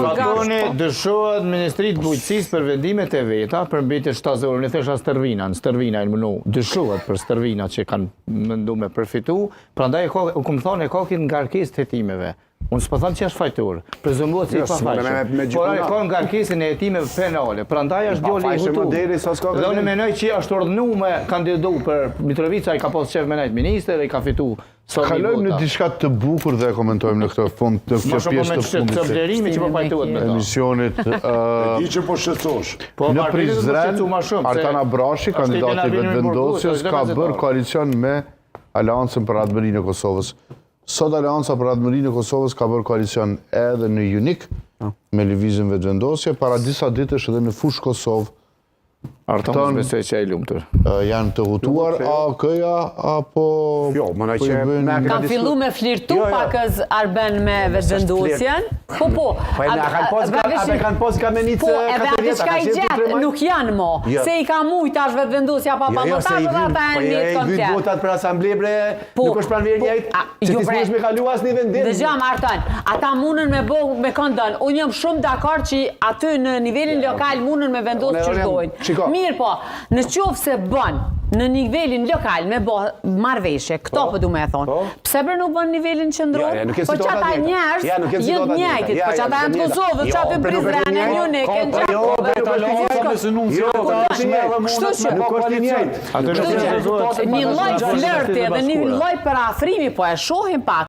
Fatoni dëshohet Ministritë Bujqësisë për vendimet e veta për mbrojtje shtatësore. Në thesha Stërvina e mënu. Dëshohet për Stërvina që kanë menduar me përfitu, prandaj u kam thonë e kokin ngarkesë të hetimeve. Unë s'po them që është fajtor, prezumohet si pafajshëm. Por ai ka ngarkesën e hetimeve penale, prandaj është djali i hutuar. Dhe unë mendoj që është urdhënuar me kandidu për Mitrovica, ai ka pas shef me ministër, ai ka fituar. Kalojmë në diçka të bukur dhe e komentojmë në këtë fund të këtë pjesë të fundit të emisionit. Di që po shqetësosh. Në Prizren, Artan Abrashi, kandidati i vetëvendosjes, ka bërë koalicion me Aleancën për Radhëmërinë e Kosovës. Sot Aleanca për Radhëmërinë e Kosovës ka bërë koalicion edhe në Junik me lëvizjen vetëvendosje, para disa ditësh edhe në Fushë Kosovë. Artan besoj që ai lumtur. Janë të hutuar AK-ja apo kanë fillu me flirtu pakës Arben me vetëvendosjen. Po. Abe kanë pos kamenicë Po, edhe atë qka i gjetë nuk janë mo. Se i ka mujt tash vetëvendosja pa pamotash dhe ata e një konflikt. Vyt votat për asamble bre, nuk është pranë njëjt, që ti s'mund me kalu asnjë vendim. Dëgjam Artan, ata mundën me bë me këndën. Unë jam shumë dakord që aty në nivelin lokal mundën me vendosë që dojnë. Mirë po, në qoftë se bën në nivelin lokal me bë marrëveshje, këto po du me e thonë. Pse bre nuk bën nivelin qendror? Po që ata njerëz jënë njëjtit, po që ata janë të Kosovës, që aty Prizren e Junik, e në një lloj flirti dhe një lloj parafrimi, po e shohim pak.